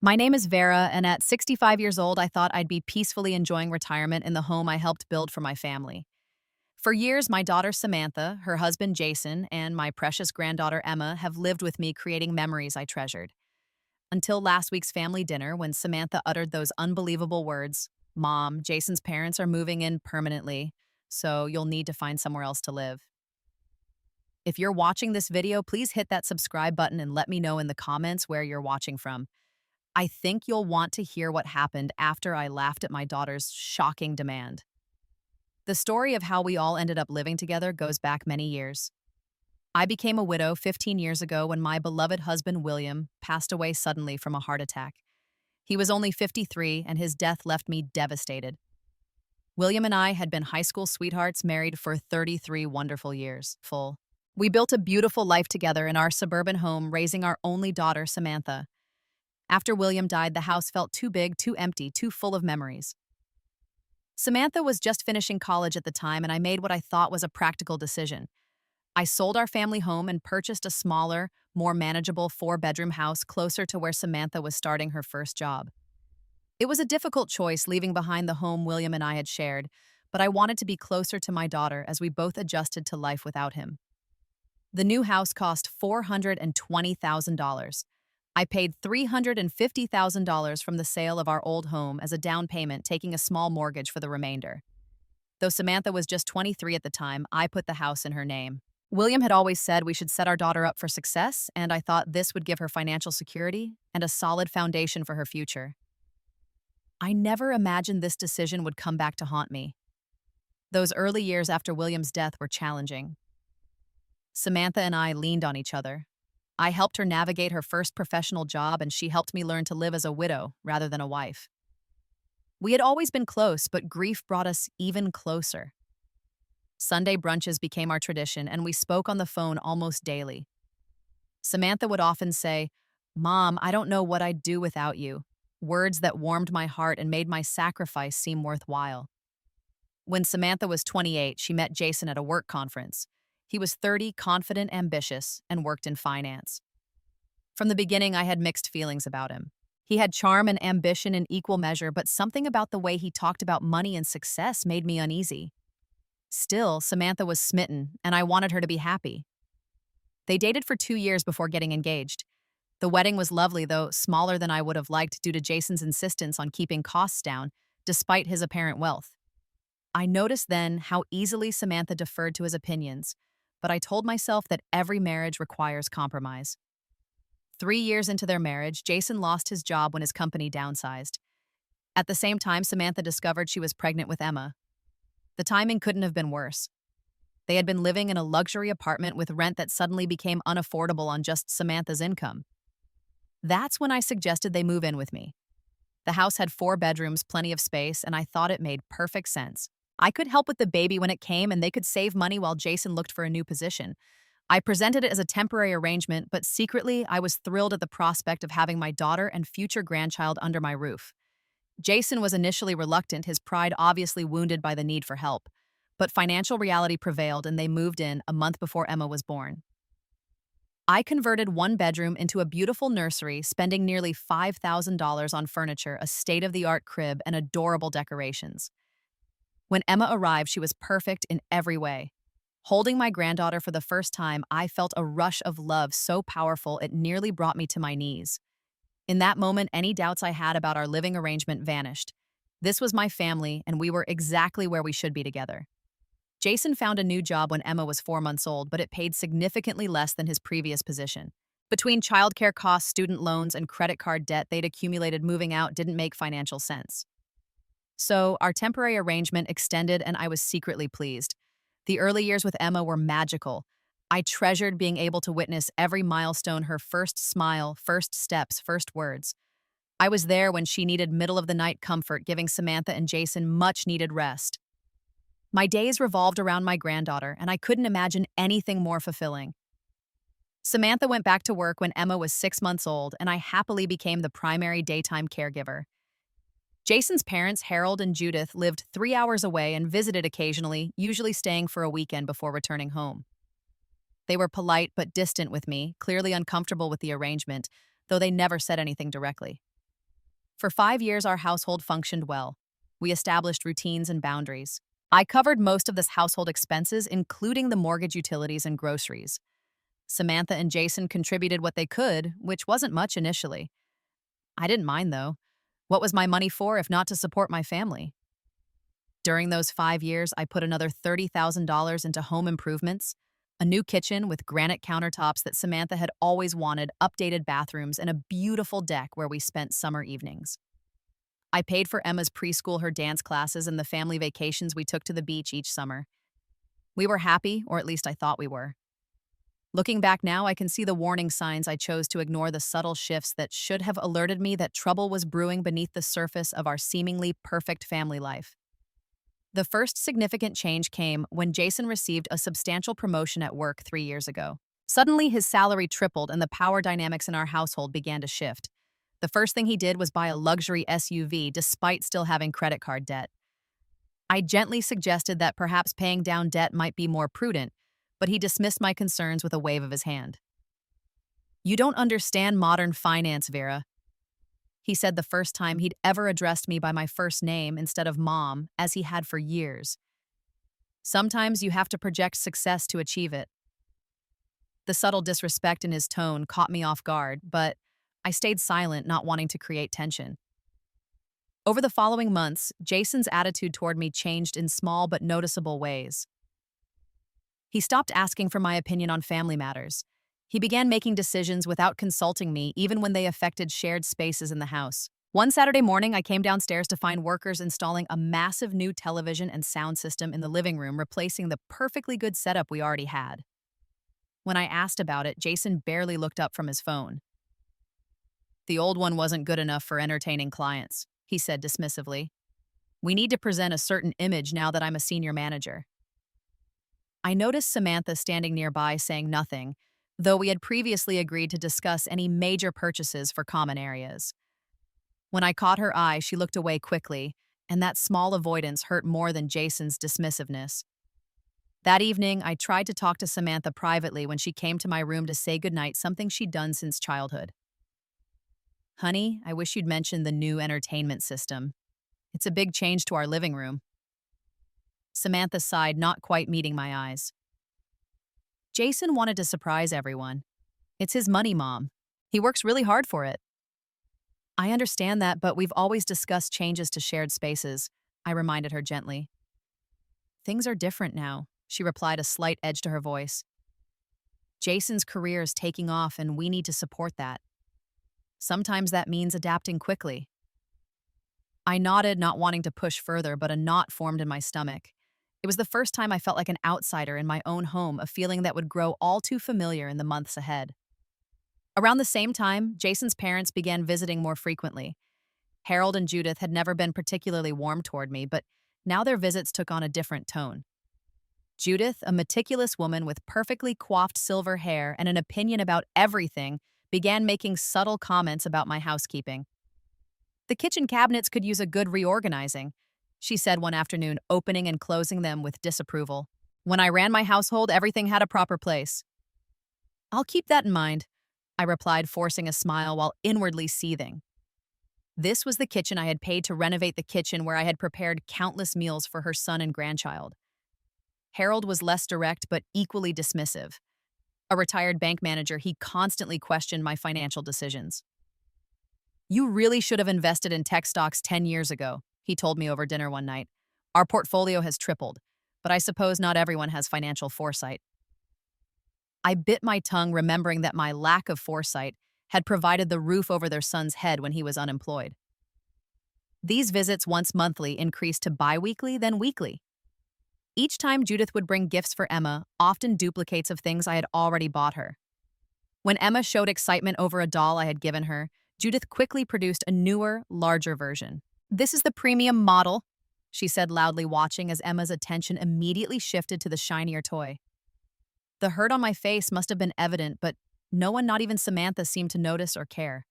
My name is Vera, and at 65 years old, I thought I'd be peacefully enjoying retirement in the home I helped build for my family. For years, my daughter Samantha, her husband Jason, and my precious granddaughter Emma have lived with me, creating memories I treasured. Until last week's family dinner, when Samantha uttered those unbelievable words: "Mom, Jason's parents are moving in permanently, so you'll need to find somewhere else to live." If you're watching this video, please hit that subscribe button and let me know in the comments where you're watching from. I think you'll want to hear what happened after I laughed at my daughter's shocking demand. The story of how we all ended up living together goes back many years. I became a widow 15 years ago when my beloved husband William passed away suddenly from a heart attack. He was only 53, and his death left me devastated. William and I had been high school sweethearts, married for 33 wonderful years. Full. We built a beautiful life together in our suburban home, raising our only daughter, Samantha. After William died, the house felt too big, too empty, too full of memories. Samantha was just finishing college at the time, and I made what I thought was a practical decision. I sold our family home and purchased a smaller, more manageable four-bedroom house closer to where Samantha was starting her first job. It was a difficult choice leaving behind the home William and I had shared, but I wanted to be closer to my daughter as we both adjusted to life without him. The new house cost $420,000. I paid $350,000 from the sale of our old home as a down payment, taking a small mortgage for the remainder. Though Samantha was just 23 at the time, I put the house in her name. William had always said we should set our daughter up for success, and I thought this would give her financial security and a solid foundation for her future. I never imagined this decision would come back to haunt me. Those early years after William's death were challenging. Samantha and I leaned on each other. I helped her navigate her first professional job, and she helped me learn to live as a widow rather than a wife. We had always been close, but grief brought us even closer. Sunday brunches became our tradition, and we spoke on the phone almost daily. Samantha would often say, "Mom, I don't know what I'd do without you," words that warmed my heart and made my sacrifice seem worthwhile. When Samantha was 28, she met Jason at a work conference. He was 30, confident, ambitious, and worked in finance. From the beginning, I had mixed feelings about him. He had charm and ambition in equal measure, but something about the way he talked about money and success made me uneasy. Still, Samantha was smitten, and I wanted her to be happy. They dated for 2 years before getting engaged. The wedding was lovely, though smaller than I would have liked due to Jason's insistence on keeping costs down, despite his apparent wealth. I noticed then how easily Samantha deferred to his opinions, but I told myself that every marriage requires compromise. 3 years into their marriage, Jason lost his job when his company downsized. At the same time, Samantha discovered she was pregnant with Emma. The timing couldn't have been worse. They had been living in a luxury apartment with rent that suddenly became unaffordable on just Samantha's income. That's when I suggested they move in with me. The house had 4 bedrooms, plenty of space, and I thought it made perfect sense. I could help with the baby when it came, and they could save money while Jason looked for a new position. I presented it as a temporary arrangement, but secretly, I was thrilled at the prospect of having my daughter and future grandchild under my roof. Jason was initially reluctant, his pride obviously wounded by the need for help. But financial reality prevailed, and they moved in a month before Emma was born. I converted 1 bedroom into a beautiful nursery, spending nearly $5,000 on furniture, a state-of-the-art crib, and adorable decorations. When Emma arrived, she was perfect in every way. Holding my granddaughter for the first time, I felt a rush of love so powerful it nearly brought me to my knees. In that moment, any doubts I had about our living arrangement vanished. This was my family, and we were exactly where we should be together. Jason found a new job when Emma was 4 months old, but it paid significantly less than his previous position. Between childcare costs, student loans, and credit card debt they'd accumulated, moving out didn't make financial sense. So, our temporary arrangement extended, and I was secretly pleased. The early years with Emma were magical. I treasured being able to witness every milestone: her first smile, first steps, first words. I was there when she needed middle-of-the-night comfort, giving Samantha and Jason much-needed rest. My days revolved around my granddaughter, and I couldn't imagine anything more fulfilling. Samantha went back to work when Emma was 6 months old, and I happily became the primary daytime caregiver. Jason's parents, Harold and Judith, lived 3 hours away and visited occasionally, usually staying for a weekend before returning home. They were polite but distant with me, clearly uncomfortable with the arrangement, though they never said anything directly. For 5 years, our household functioned well. We established routines and boundaries. I covered most of this household expenses, including the mortgage, utilities, and groceries. Samantha and Jason contributed what they could, which wasn't much initially. I didn't mind, though. What was my money for if not to support my family? During those 5 years, I put another $30,000 into home improvements, a new kitchen with granite countertops that Samantha had always wanted, updated bathrooms, and a beautiful deck where we spent summer evenings. I paid for Emma's preschool, her dance classes, and the family vacations we took to the beach each summer. We were happy, or at least I thought we were. Looking back now, I can see the warning signs I chose to ignore, the subtle shifts that should have alerted me that trouble was brewing beneath the surface of our seemingly perfect family life. The first significant change came when Jason received a substantial promotion at work 3 years ago. Suddenly, his salary tripled and the power dynamics in our household began to shift. The first thing he did was buy a luxury SUV despite still having credit card debt. I gently suggested that perhaps paying down debt might be more prudent, but he dismissed my concerns with a wave of his hand. "You don't understand modern finance, Vera," he said the first time he'd ever addressed me by my first name instead of mom, as he had for years. "Sometimes you have to project success to achieve it." The subtle disrespect in his tone caught me off guard, but I stayed silent, not wanting to create tension. Over the following months, Jason's attitude toward me changed in small but noticeable ways. He stopped asking for my opinion on family matters. He began making decisions without consulting me, even when they affected shared spaces in the house. One Saturday morning, I came downstairs to find workers installing a massive new television and sound system in the living room, replacing the perfectly good setup we already had. When I asked about it, Jason barely looked up from his phone. "The old one wasn't good enough for entertaining clients," he said dismissively. "We need to present a certain image now that I'm a senior manager." I noticed Samantha standing nearby saying nothing, though we had previously agreed to discuss any major purchases for common areas. When I caught her eye, she looked away quickly, and that small avoidance hurt more than Jason's dismissiveness. That evening, I tried to talk to Samantha privately when she came to my room to say goodnight, something she'd done since childhood. "Honey, I wish you'd mentioned the new entertainment system. It's a big change to our living room." Samantha sighed, not quite meeting my eyes. "Jason wanted to surprise everyone. It's his money, Mom. He works really hard for it." "I understand that, but we've always discussed changes to shared spaces," I reminded her gently. "Things are different now," she replied, a slight edge to her voice. "Jason's career is taking off, and we need to support that. Sometimes that means adapting quickly." I nodded, not wanting to push further, but a knot formed in my stomach. It was the first time I felt like an outsider in my own home, a feeling that would grow all too familiar in the months ahead. Around the same time, Jason's parents began visiting more frequently. Harold and Judith had never been particularly warm toward me, but now their visits took on a different tone. Judith, a meticulous woman with perfectly coiffed silver hair and an opinion about everything, began making subtle comments about my housekeeping. "The kitchen cabinets could use a good reorganizing," she said one afternoon, opening and closing them with disapproval. "When I ran my household, everything had a proper place." "I'll keep that in mind," I replied, forcing a smile while inwardly seething. This was the kitchen I had paid to renovate, the kitchen where I had prepared countless meals for her son and grandchild. Harold was less direct but equally dismissive. A retired bank manager, he constantly questioned my financial decisions. "You really should have invested in tech stocks 10 years ago," he told me over dinner one night. "Our portfolio has tripled, but I suppose not everyone has financial foresight." I bit my tongue, remembering that my lack of foresight had provided the roof over their son's head when he was unemployed. These visits, once monthly, increased to bi-weekly, then weekly. Each time Judith would bring gifts for Emma, often duplicates of things I had already bought her. When Emma showed excitement over a doll I had given her, Judith quickly produced a newer, larger version. "This is the premium model," she said loudly, watching as Emma's attention immediately shifted to the shinier toy. The hurt on my face must have been evident, but no one, not even Samantha, seemed to notice or care.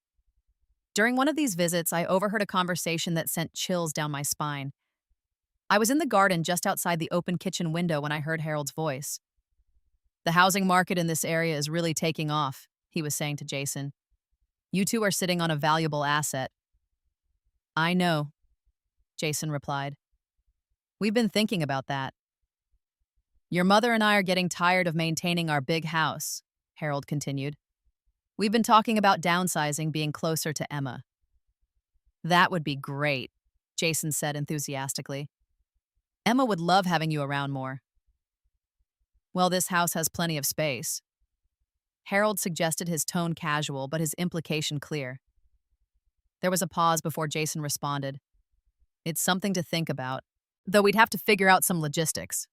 During one of these visits, I overheard a conversation that sent chills down my spine. I was in the garden just outside the open kitchen window when I heard Harold's voice. "The housing market in this area is really taking off," he was saying to Jason. "You two are sitting on a valuable asset." I know, Jason replied. We've been thinking about that. Your mother and I are getting tired of maintaining our big house, Harold continued. We've been talking about downsizing, being closer to Emma. That would be great, Jason said enthusiastically. Emma would love having you around more. Well, this house has plenty of space. Harold suggested, his tone casual, but his implication clear. There was a pause before Jason responded. It's something to think about, though we'd have to figure out some logistics.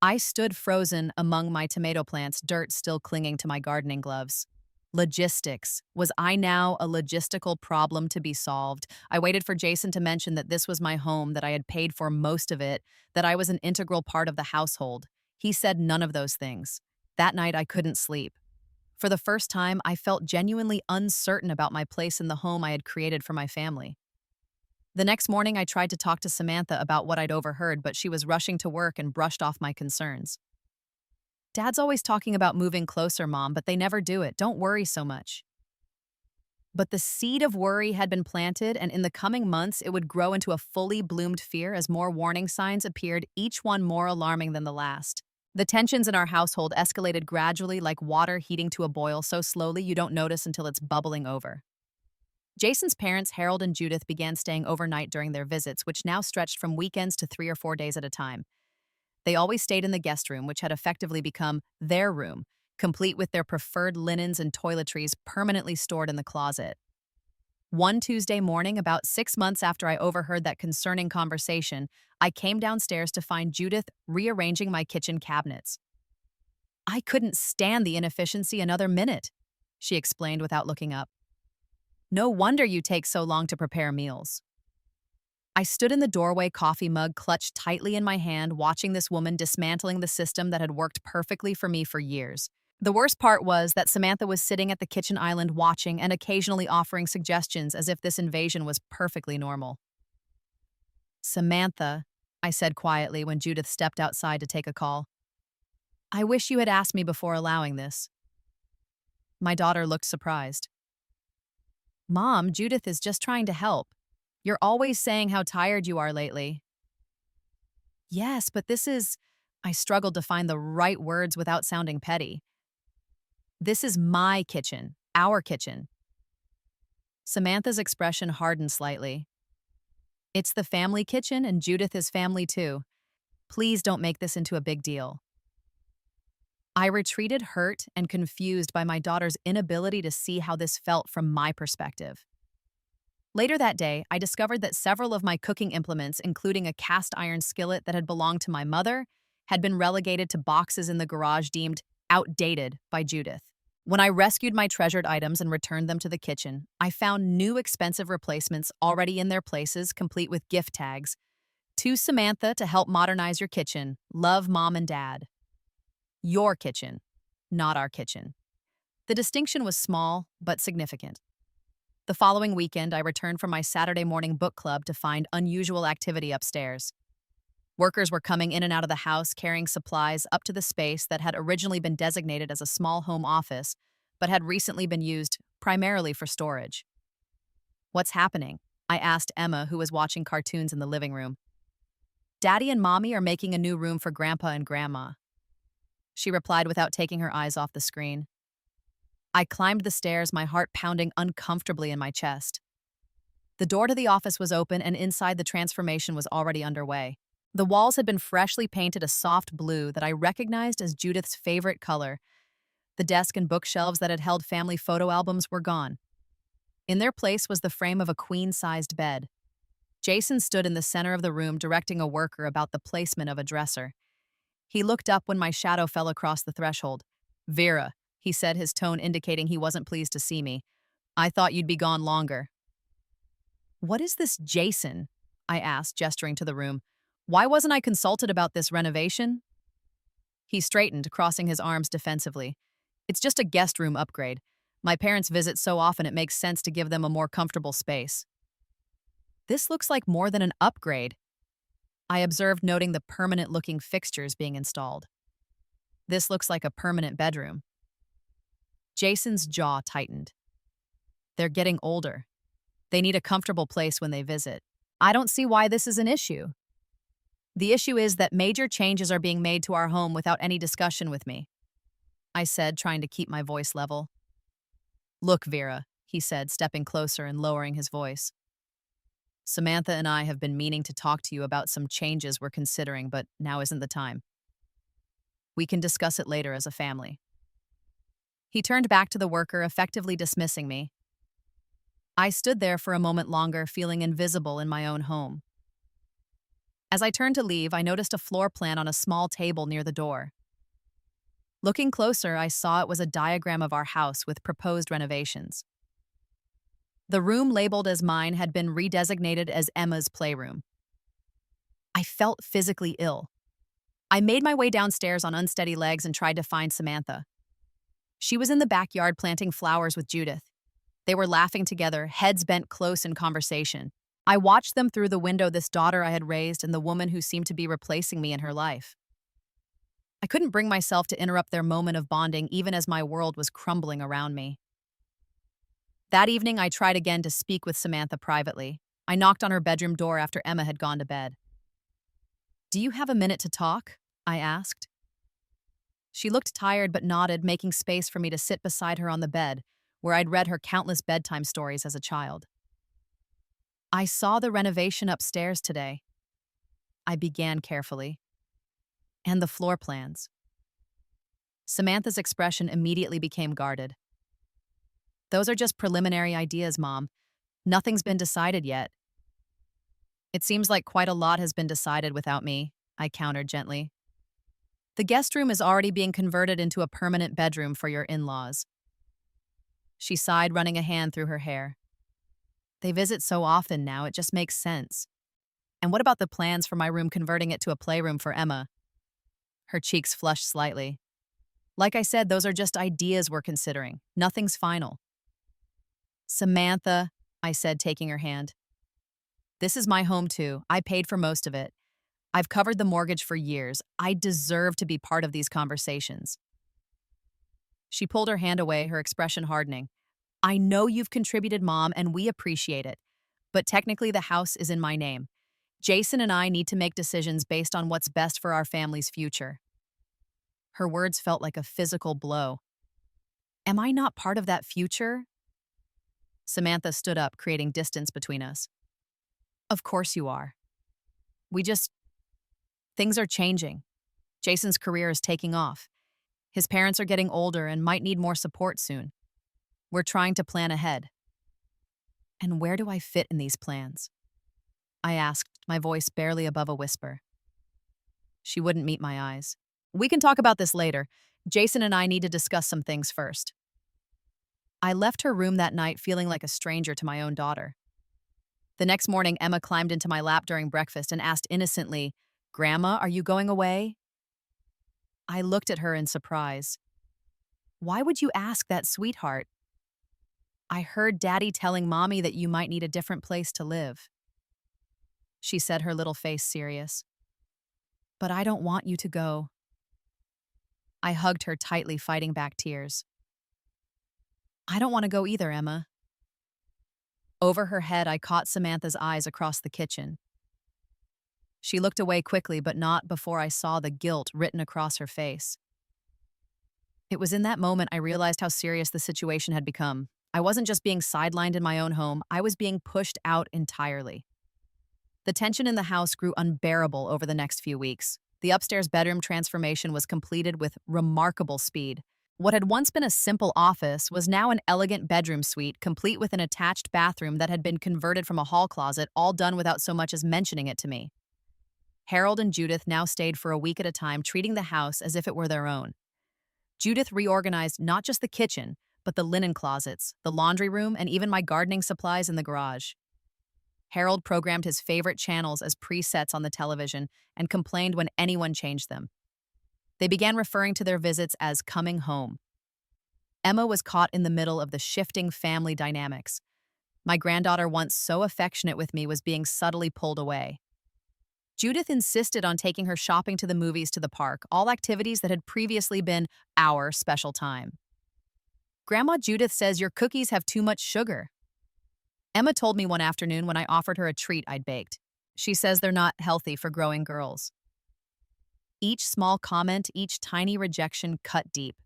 I stood frozen among my tomato plants, dirt still clinging to my gardening gloves. Logistics. Was I now a logistical problem to be solved? I waited for Jason to mention that this was my home, that I had paid for most of it, that I was an integral part of the household. He said none of those things. That night, I couldn't sleep. For the first time, I felt genuinely uncertain about my place in the home I had created for my family. The next morning, I tried to talk to Samantha about what I'd overheard, but she was rushing to work and brushed off my concerns. Dad's always talking about moving closer, Mom, but they never do it. Don't worry so much. But the seed of worry had been planted, and in the coming months, it would grow into a fully bloomed fear as more warning signs appeared, each one more alarming than the last. The tensions in our household escalated gradually, like water heating to a boil so slowly you don't notice until it's bubbling over. Jason's parents, Harold and Judith, began staying overnight during their visits, which now stretched from weekends to 3 or 4 days at a time. They always stayed in the guest room, which had effectively become their room, complete with their preferred linens and toiletries permanently stored in the closet. One Tuesday morning, about 6 months after I overheard that concerning conversation, I came downstairs to find Judith rearranging my kitchen cabinets. I couldn't stand the inefficiency another minute, she explained without looking up. No wonder you take so long to prepare meals. I stood in the doorway, coffee mug clutched tightly in my hand, watching this woman dismantling the system that had worked perfectly for me for years. The worst part was that Samantha was sitting at the kitchen island watching and occasionally offering suggestions as if this invasion was perfectly normal. Samantha, I said quietly when Judith stepped outside to take a call. I wish you had asked me before allowing this. My daughter looked surprised. Mom, Judith is just trying to help. You're always saying how tired you are lately. Yes, but this is... I struggled to find the right words without sounding petty. This is my kitchen, our kitchen. Samantha's expression hardened slightly. It's the family kitchen, and Judith is family too. Please don't make this into a big deal. I retreated, hurt and confused by my daughter's inability to see how this felt from my perspective. Later that day, I discovered that several of my cooking implements, including a cast iron skillet that had belonged to my mother, had been relegated to boxes in the garage deemed outdated by Judith. When I rescued my treasured items and returned them to the kitchen, I found new expensive replacements already in their places, complete with gift tags. To Samantha to help modernize your kitchen. Love, Mom and Dad. Your kitchen, not our kitchen. The distinction was small, but significant. The following weekend, I returned from my Saturday morning book club to find unusual activity upstairs. Workers were coming in and out of the house, carrying supplies up to the space that had originally been designated as a small home office, but had recently been used primarily for storage. What's happening? I asked Emma, who was watching cartoons in the living room. Daddy and Mommy are making a new room for Grandpa and Grandma, she replied without taking her eyes off the screen. I climbed the stairs, my heart pounding uncomfortably in my chest. The door to the office was open, and inside the transformation was already underway. The walls had been freshly painted a soft blue that I recognized as Judith's favorite color. The desk and bookshelves that had held family photo albums were gone. In their place was the frame of a queen-sized bed. Jason stood in the center of the room, directing a worker about the placement of a dresser. He looked up when my shadow fell across the threshold. Vera, he said, his tone indicating he wasn't pleased to see me. I thought you'd be gone longer. What is this Jason? I asked, gesturing to the room. Why wasn't I consulted about this renovation? He straightened, crossing his arms defensively. It's just a guest room upgrade. My parents visit so often it makes sense to give them a more comfortable space. This looks like more than an upgrade, I observed, noting the permanent-looking fixtures being installed. This looks like a permanent bedroom. Jason's jaw tightened. They're getting older. They need a comfortable place when they visit. I don't see why this is an issue. The issue is that major changes are being made to our home without any discussion with me, I said, trying to keep my voice level. Look, Vera, he said, stepping closer and lowering his voice. Samantha and I have been meaning to talk to you about some changes we're considering, but now isn't the time. We can discuss it later as a family. He turned back to the worker, effectively dismissing me. I stood there for a moment longer, feeling invisible in my own home. As I turned to leave, I noticed a floor plan on a small table near the door. Looking closer, I saw it was a diagram of our house with proposed renovations. The room labeled as mine had been redesignated as Emma's playroom. I felt physically ill. I made my way downstairs on unsteady legs and tried to find Samantha. She was in the backyard planting flowers with Judith. They were laughing together, heads bent close in conversation. I watched them through the window, this daughter I had raised and the woman who seemed to be replacing me in her life. I couldn't bring myself to interrupt their moment of bonding, even as my world was crumbling around me. That evening, I tried again to speak with Samantha privately. I knocked on her bedroom door after Emma had gone to bed. "Do you have a minute to talk?" I asked. She looked tired but nodded, making space for me to sit beside her on the bed, where I'd read her countless bedtime stories as a child. "I saw the renovation upstairs today," I began carefully, "and the floor plans." Samantha's expression immediately became guarded. "Those are just preliminary ideas, Mom. Nothing's been decided yet." "It seems like quite a lot has been decided without me," I countered gently. "The guest room is already being converted into a permanent bedroom for your in-laws." She sighed, running a hand through her hair. "They visit so often now, it just makes sense. And what about the plans for my room converting it to a playroom for Emma?" Her cheeks flushed slightly. "Like I said, those are just ideas we're considering. Nothing's final." "Samantha," I said, taking her hand. "This is my home too. I paid for most of it. I've covered the mortgage for years. I deserve to be part of these conversations." She pulled her hand away, her expression hardening. "I know you've contributed, Mom, and we appreciate it. But technically the house is in my name. Jason and I need to make decisions based on what's best for our family's future." Her words felt like a physical blow. "Am I not part of that future?" Samantha stood up, creating distance between us. "Of course you are. Things are changing. Jason's career is taking off. His parents are getting older and might need more support soon. We're trying to plan ahead." "And where do I fit in these plans?" I asked, my voice barely above a whisper. She wouldn't meet my eyes. "We can talk about this later. Jason and I need to discuss some things first." I left her room that night feeling like a stranger to my own daughter. The next morning, Emma climbed into my lap during breakfast and asked innocently, "Grandma, are you going away?" I looked at her in surprise. "Why would you ask that, sweetheart?" "I heard Daddy telling Mommy that you might need a different place to live," she said, her little face serious. "But I don't want you to go." I hugged her tightly, fighting back tears. "I don't want to go either, Emma." Over her head, I caught Samantha's eyes across the kitchen. She looked away quickly, but not before I saw the guilt written across her face. It was in that moment I realized how serious the situation had become. I wasn't just being sidelined in my own home, I was being pushed out entirely. The tension in the house grew unbearable over the next few weeks. The upstairs bedroom transformation was completed with remarkable speed. What had once been a simple office was now an elegant bedroom suite, complete with an attached bathroom that had been converted from a hall closet, all done without so much as mentioning it to me. Harold and Judith now stayed for a week at a time, treating the house as if it were their own. Judith reorganized not just the kitchen, but the linen closets, the laundry room, and even my gardening supplies in the garage. Harold programmed his favorite channels as presets on the television and complained when anyone changed them. They began referring to their visits as coming home. Emma was caught in the middle of the shifting family dynamics. My granddaughter, once so affectionate with me, was being subtly pulled away. Judith insisted on taking her shopping, to the movies, to the park, all activities that had previously been our special time. "Grandma Judith says your cookies have too much sugar." Emma told me one afternoon when I offered her a treat I'd baked. She says they're not healthy for growing girls. Each small comment, each tiny rejection cut deep.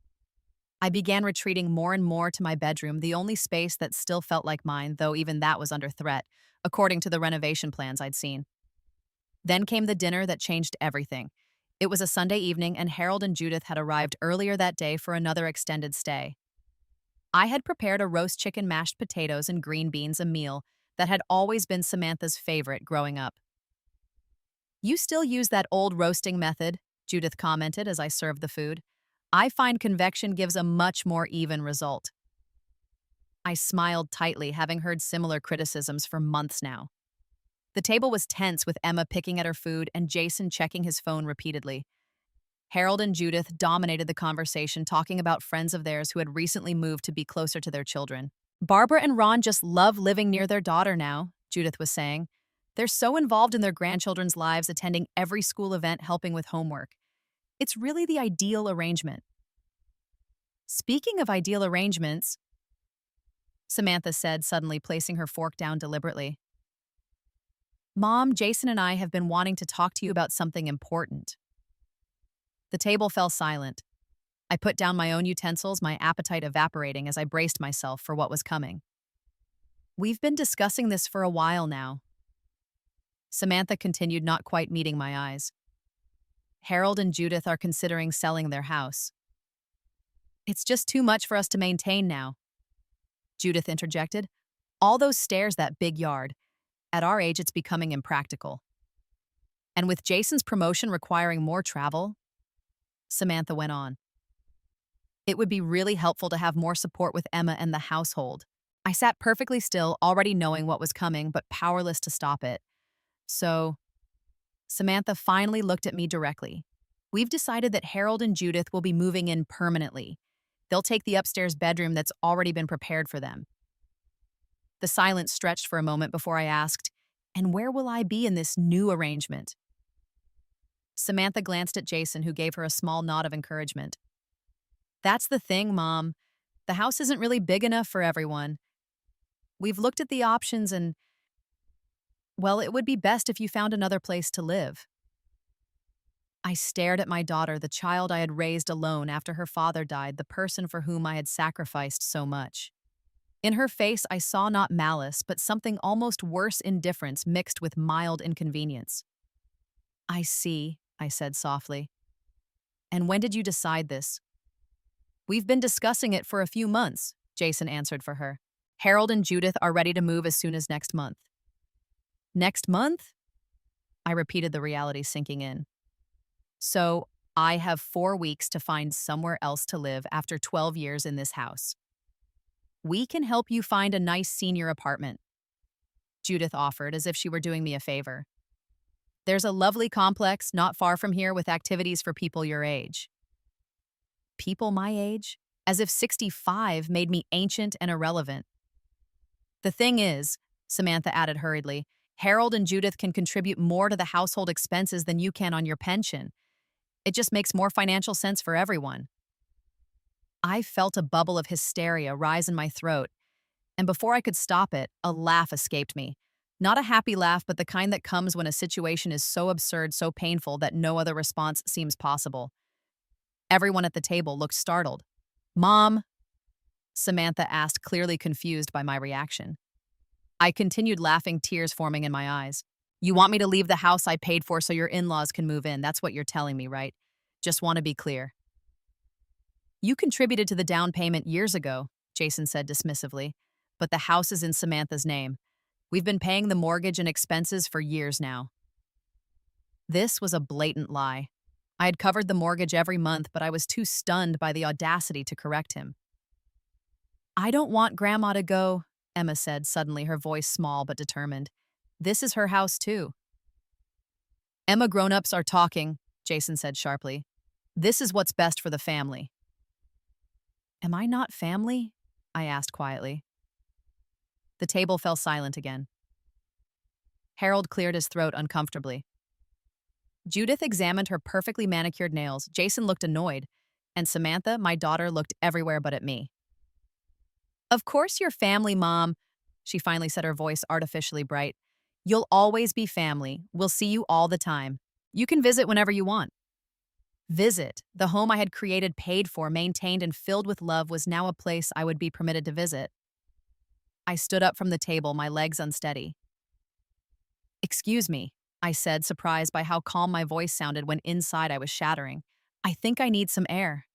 I began retreating more and more to my bedroom, the only space that still felt like mine, though even that was under threat, according to the renovation plans I'd seen. Then came the dinner that changed everything. It was a Sunday evening, and Harold and Judith had arrived earlier that day for another extended stay. I had prepared a roast chicken, mashed potatoes, and green beans, a meal that had always been Samantha's favorite growing up. "You still use that old roasting method," Judith commented as I served the food. "I find convection gives a much more even result." I smiled tightly, having heard similar criticisms for months now. The table was tense, with Emma picking at her food and Jason checking his phone repeatedly. Harold and Judith dominated the conversation, talking about friends of theirs who had recently moved to be closer to their children. "Barbara and Ron just love living near their daughter now," Judith was saying. "They're so involved in their grandchildren's lives, attending every school event, helping with homework. It's really the ideal arrangement." "Speaking of ideal arrangements," Samantha said, suddenly placing her fork down deliberately. "Mom, Jason and I have been wanting to talk to you about something important." The table fell silent. I put down my own utensils, my appetite evaporating as I braced myself for what was coming. "We've been discussing this for a while now." Samantha continued, not quite meeting my eyes. "Harold and Judith are considering selling their house." "It's just too much for us to maintain now," Judith interjected. "All those stairs, that big yard. At our age, it's becoming impractical. And with Jason's promotion requiring more travel," Samantha went on, "it would be really helpful to have more support with Emma and the household." I sat perfectly still, already knowing what was coming, but powerless to stop it. "So," Samantha finally looked at me directly, "we've decided that Harold and Judith will be moving in permanently. They'll take the upstairs bedroom that's already been prepared for them." The silence stretched for a moment before I asked, "And where will I be in this new arrangement?" Samantha glanced at Jason, who gave her a small nod of encouragement. "That's the thing, Mom. The house isn't really big enough for everyone. We've looked at the options and, well, it would be best if you found another place to live." I stared at my daughter, the child I had raised alone after her father died, the person for whom I had sacrificed so much. In her face, I saw not malice, but something almost worse, indifference mixed with mild inconvenience. "I see," I said softly. "And when did you decide this?" "We've been discussing it for a few months," Jason answered for her. "Harold and Judith are ready to move as soon as next month." "Next month?" I repeated, the reality sinking in. "So, I have 4 weeks to find somewhere else to live after 12 years in this house. We can help you find a nice senior apartment," Judith offered, as if she were doing me a favor. "There's a lovely complex not far from here with activities for people your age." People my age? As if 65 made me ancient and irrelevant. "The thing is," Samantha added hurriedly, "Harold and Judith can contribute more to the household expenses than you can on your pension. It just makes more financial sense for everyone." I felt a bubble of hysteria rise in my throat, and before I could stop it, a laugh escaped me. Not a happy laugh, but the kind that comes when a situation is so absurd, so painful that no other response seems possible. Everyone at the table looked startled. "Mom?" Samantha asked, clearly confused by my reaction. I continued laughing, tears forming in my eyes. "You want me to leave the house I paid for so your in-laws can move in? That's what you're telling me, right? Just want to be clear." "You contributed to the down payment years ago," Jason said dismissively, "but the house is in Samantha's name. We've been paying the mortgage and expenses for years now." This was a blatant lie. I had covered the mortgage every month, but I was too stunned by the audacity to correct him. "I don't want Grandma to go," Emma said, suddenly, her voice small but determined. "This is her house, too." "Emma, grown-ups are talking," Jason said sharply. "This is what's best for the family." "Am I not family?" I asked quietly. The table fell silent again. Harold cleared his throat uncomfortably. Judith examined her perfectly manicured nails, Jason looked annoyed, and Samantha, my daughter, looked everywhere but at me. "Of course you're family, Mom," she finally said, her voice artificially bright. You'll always be family. We'll see you all the time. You can visit whenever you want. Visit. The home I had created, paid for, maintained, and filled with love was now a place I would be permitted to visit. I stood up from the table, my legs unsteady. Excuse me, I said, surprised by how calm my voice sounded when inside I was shattering. I think I need some air.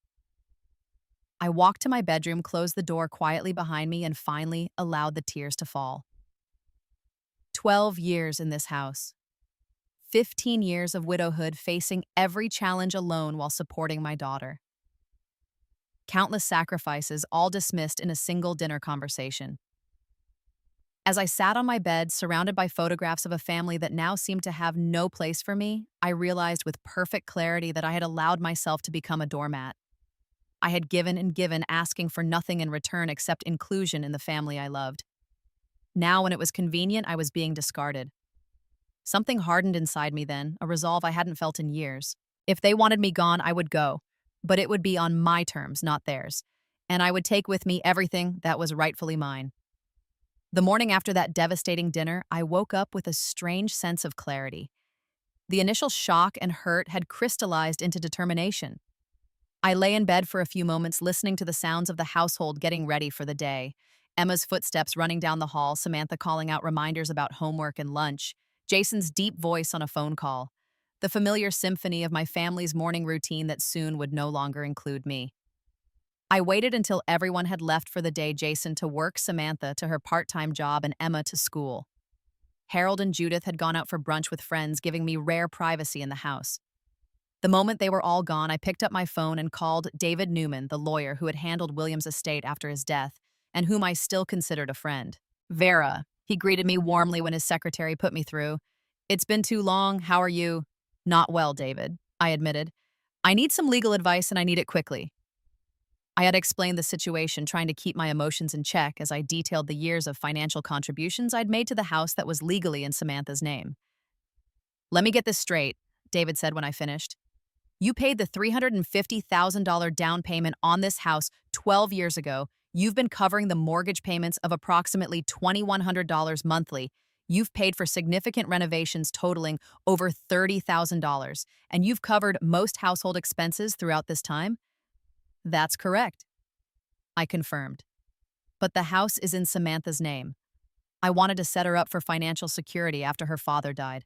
I walked to my bedroom, closed the door quietly behind me, and finally allowed the tears to fall. 12 years in this house. 15 years of widowhood, facing every challenge alone while supporting my daughter. Countless sacrifices, all dismissed in a single dinner conversation. As I sat on my bed, surrounded by photographs of a family that now seemed to have no place for me, I realized with perfect clarity that I had allowed myself to become a doormat. I had given and given, asking for nothing in return except inclusion in the family I loved. Now, when it was convenient, I was being discarded. Something hardened inside me then, a resolve I hadn't felt in years. If they wanted me gone, I would go, but it would be on my terms, not theirs, and I would take with me everything that was rightfully mine. The morning after that devastating dinner, I woke up with a strange sense of clarity. The initial shock and hurt had crystallized into determination. I lay in bed for a few moments, listening to the sounds of the household getting ready for the day. Emma's footsteps running down the hall, Samantha calling out reminders about homework and lunch, Jason's deep voice on a phone call, the familiar symphony of my family's morning routine that soon would no longer include me. I waited until everyone had left for the day, Jason to work, Samantha to her part-time job, and Emma to school. Harold and Judith had gone out for brunch with friends, giving me rare privacy in the house. The moment they were all gone, I picked up my phone and called David Newman, the lawyer who had handled William's estate after his death, and whom I still considered a friend. Vera, he greeted me warmly when his secretary put me through. It's been too long, how are you? Not well, David, I admitted. I need some legal advice and I need it quickly. I had explained the situation, trying to keep my emotions in check as I detailed the years of financial contributions I'd made to the house that was legally in Samantha's name. Let me get this straight, David said when I finished. You paid the $350,000 down payment on this house 12 years ago. You've been covering the mortgage payments of approximately $2,100 monthly. You've paid for significant renovations totaling over $30,000, and you've covered most household expenses throughout this time? That's correct, I confirmed. But the house is in Samantha's name. I wanted to set her up for financial security after her father died.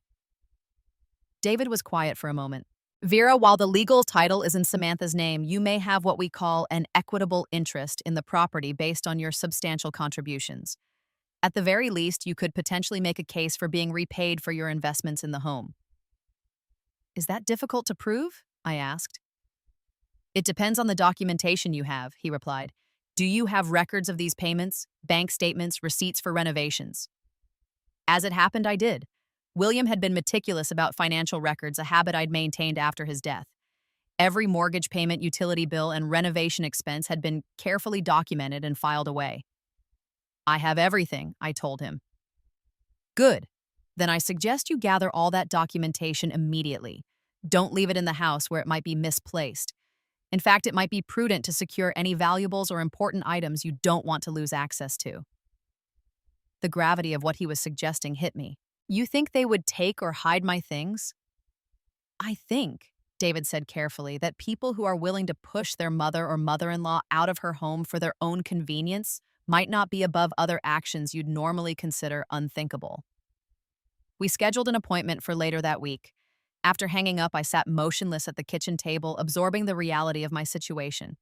David was quiet for a moment. Vera, while the legal title is in Samantha's name, you may have what we call an equitable interest in the property based on your substantial contributions. At the very least, you could potentially make a case for being repaid for your investments in the home. Is that difficult to prove? I asked. It depends on the documentation you have, he replied. Do you have records of these payments, bank statements, receipts for renovations? As it happened, I did. William had been meticulous about financial records, a habit I'd maintained after his death. Every mortgage payment, utility bill, and renovation expense had been carefully documented and filed away. I have everything, I told him. Good. Then I suggest you gather all that documentation immediately. Don't leave it in the house where it might be misplaced. In fact, it might be prudent to secure any valuables or important items you don't want to lose access to. The gravity of what he was suggesting hit me. You think they would take or hide my things? I think, David said carefully, that people who are willing to push their mother or mother-in-law out of her home for their own convenience might not be above other actions you'd normally consider unthinkable. We scheduled an appointment for later that week. After hanging up, I sat motionless at the kitchen table, absorbing the reality of my situation.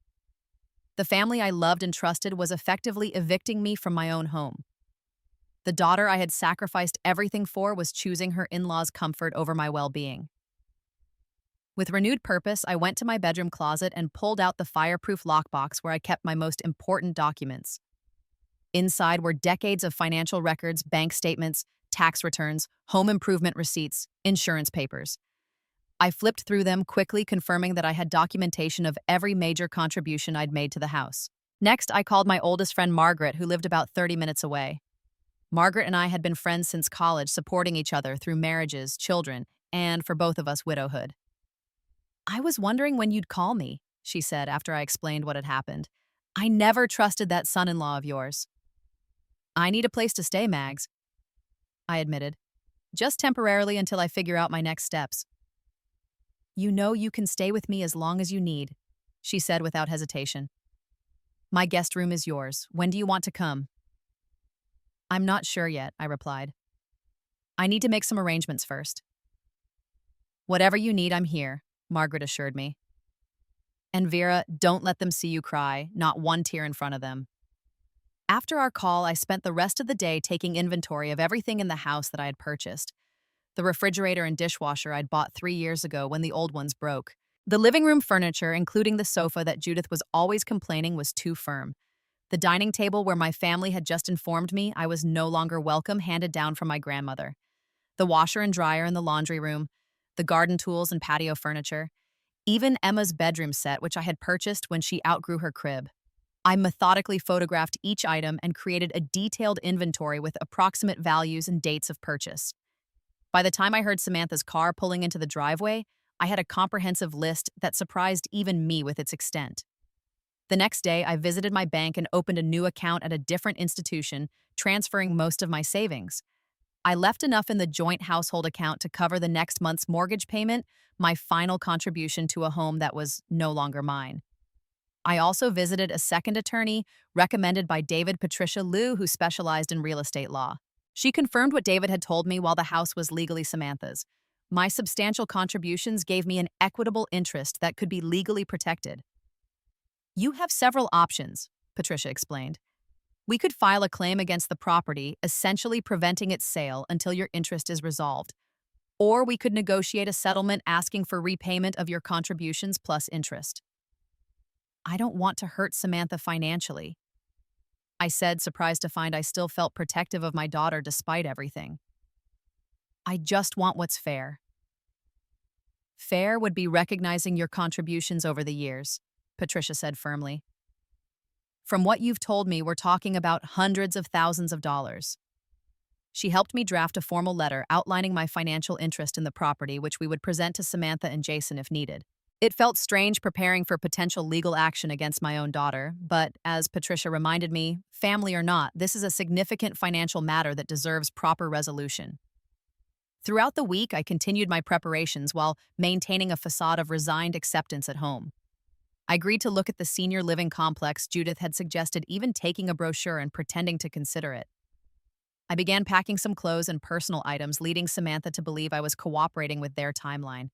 The family I loved and trusted was effectively evicting me from my own home. The daughter I had sacrificed everything for was choosing her in-laws' comfort over my well-being. With renewed purpose, I went to my bedroom closet and pulled out the fireproof lockbox where I kept my most important documents. Inside were decades of financial records, bank statements, tax returns, home improvement receipts, insurance papers. I flipped through them quickly, confirming that I had documentation of every major contribution I'd made to the house. Next, I called my oldest friend Margaret, who lived about 30 minutes away. Margaret and I had been friends since college, supporting each other through marriages, children, and, for both of us, widowhood. I was wondering when you'd call me, she said after I explained what had happened. I never trusted that son-in-law of yours. I need a place to stay, Mags, I admitted. Just temporarily until I figure out my next steps. You know you can stay with me as long as you need, she said without hesitation. My guest room is yours. When do you want to come? I'm not sure yet, I replied. I need to make some arrangements first. Whatever you need, I'm here, Margaret assured me. And Vera, don't let them see you cry, not one tear in front of them. After our call, I spent the rest of the day taking inventory of everything in the house that I had purchased. The refrigerator and dishwasher I'd bought 3 years ago when the old ones broke. The living room furniture, including the sofa that Judith was always complaining was too firm. The dining table where my family had just informed me I was no longer welcome, handed down from my grandmother. The washer and dryer in the laundry room, the garden tools and patio furniture, even Emma's bedroom set, which I had purchased when she outgrew her crib. I methodically photographed each item and created a detailed inventory with approximate values and dates of purchase. By the time I heard Samantha's car pulling into the driveway, I had a comprehensive list that surprised even me with its extent. The next day, I visited my bank and opened a new account at a different institution, transferring most of my savings. I left enough in the joint household account to cover the next month's mortgage payment, my final contribution to a home that was no longer mine. I also visited a second attorney recommended by David Patricia Liu, who specialized in real estate law. She confirmed what David had told me while the house was legally Samantha's. My substantial contributions gave me an equitable interest that could be legally protected. You have several options, Patricia explained. We could file a claim against the property, essentially preventing its sale until your interest is resolved. Or we could negotiate a settlement asking for repayment of your contributions plus interest. I don't want to hurt Samantha financially, I said, surprised to find I still felt protective of my daughter despite everything. I just want what's fair. Fair would be recognizing your contributions over the years, Patricia said firmly. From what you've told me, we're talking about hundreds of thousands of dollars. She helped me draft a formal letter outlining my financial interest in the property, which we would present to Samantha and Jason if needed. It felt strange preparing for potential legal action against my own daughter, but as Patricia reminded me, family or not, this is a significant financial matter that deserves proper resolution. Throughout the week, I continued my preparations while maintaining a facade of resigned acceptance at home. I agreed to look at the senior living complex Judith had suggested, even taking a brochure and pretending to consider it. I began packing some clothes and personal items, leading Samantha to believe I was cooperating with their timeline.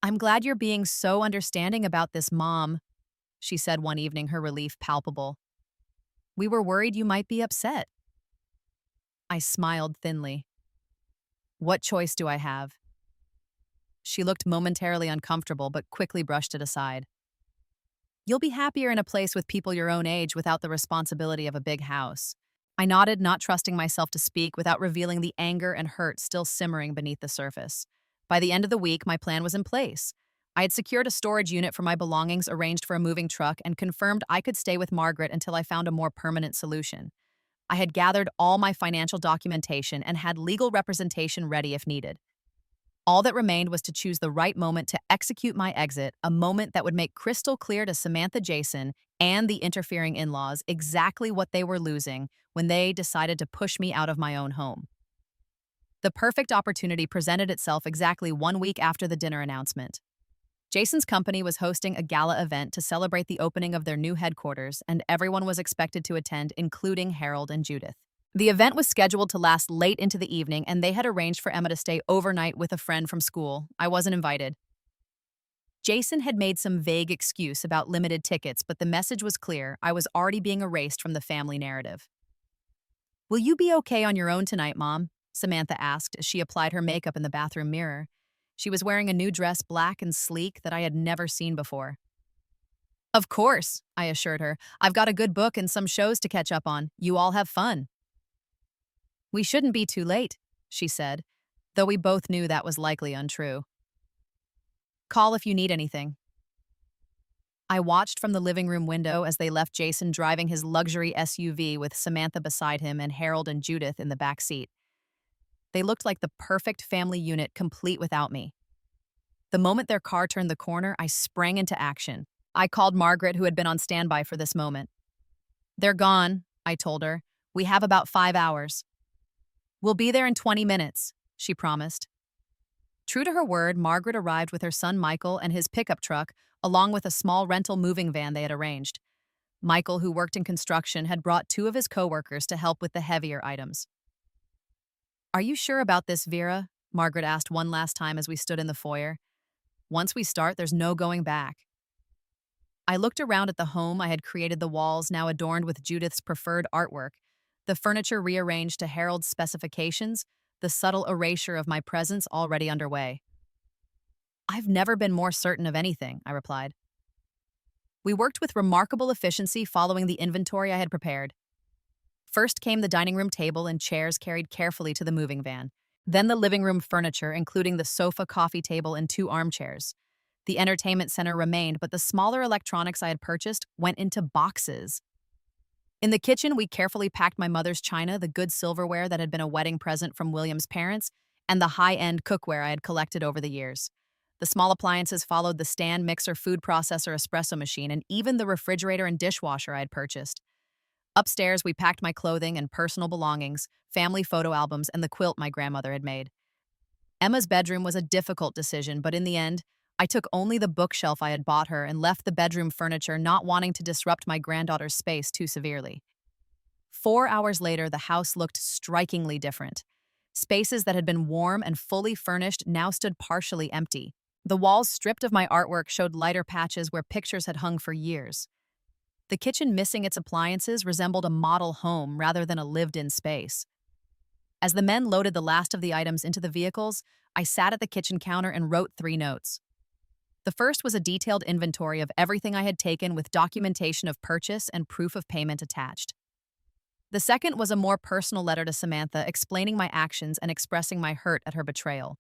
I'm glad you're being so understanding about this, Mom, she said one evening, her relief palpable. We were worried you might be upset. I smiled thinly. What choice do I have? She looked momentarily uncomfortable, but quickly brushed it aside. You'll be happier in a place with people your own age without the responsibility of a big house. I nodded, not trusting myself to speak without revealing the anger and hurt still simmering beneath the surface. By the end of the week, my plan was in place. I had secured a storage unit for my belongings, arranged for a moving truck, and confirmed I could stay with Margaret until I found a more permanent solution. I had gathered all my financial documentation and had legal representation ready if needed. All that remained was to choose the right moment to execute my exit, a moment that would make crystal clear to Samantha, Jason, and the interfering in-laws exactly what they were losing when they decided to push me out of my own home. The perfect opportunity presented itself exactly 1 week after the dinner announcement. Jason's company was hosting a gala event to celebrate the opening of their new headquarters, and everyone was expected to attend, including Harold and Judith. The event was scheduled to last late into the evening, and they had arranged for Emma to stay overnight with a friend from school. I wasn't invited. Jason had made some vague excuse about limited tickets, but the message was clear. I was already being erased from the family narrative. Will you be okay on your own tonight, Mom? Samantha asked as she applied her makeup in the bathroom mirror. She was wearing a new dress, black and sleek, that I had never seen before. Of course, I assured her. I've got a good book and some shows to catch up on. You all have fun. We shouldn't be too late, she said, though we both knew that was likely untrue. Call if you need anything. I watched from the living room window as they left Jason driving his luxury SUV with Samantha beside him and Harold and Judith in the back seat. They looked like the perfect family unit, complete without me. The moment their car turned the corner, I sprang into action. I called Margaret, who had been on standby for this moment. They're gone, I told her. We have about 5 hours. We'll be there in 20 minutes, she promised. True to her word, Margaret arrived with her son Michael and his pickup truck, along with a small rental moving van they had arranged. Michael, who worked in construction, had brought two of his coworkers to help with the heavier items. Are you sure about this, Vera? Margaret asked one last time as we stood in the foyer. Once we start, there's no going back. I looked around at the home I had created, the walls now adorned with Judith's preferred artwork, the furniture rearranged to Harold's specifications, the subtle erasure of my presence already underway. I've never been more certain of anything, I replied. We worked with remarkable efficiency following the inventory I had prepared. First came the dining room table and chairs carried carefully to the moving van. Then the living room furniture, including the sofa, coffee table, and two armchairs. The entertainment center remained, but the smaller electronics I had purchased went into boxes. In the kitchen, we carefully packed my mother's china, the good silverware that had been a wedding present from William's parents, and the high-end cookware I had collected over the years. The small appliances followed the stand, mixer, food processor, espresso machine, and even the refrigerator and dishwasher I had purchased. Upstairs, we packed my clothing and personal belongings, family photo albums, and the quilt my grandmother had made. Emma's bedroom was a difficult decision, but in the end, I took only the bookshelf I had bought her and left the bedroom furniture, not wanting to disrupt my granddaughter's space too severely. 4 hours later, the house looked strikingly different. Spaces that had been warm and fully furnished now stood partially empty. The walls, stripped of my artwork, showed lighter patches where pictures had hung for years. The kitchen, missing its appliances, resembled a model home rather than a lived-in space. As the men loaded the last of the items into the vehicles, I sat at the kitchen counter and wrote 3 notes. The first was a detailed inventory of everything I had taken with documentation of purchase and proof of payment attached. The second was a more personal letter to Samantha explaining my actions and expressing my hurt at her betrayal.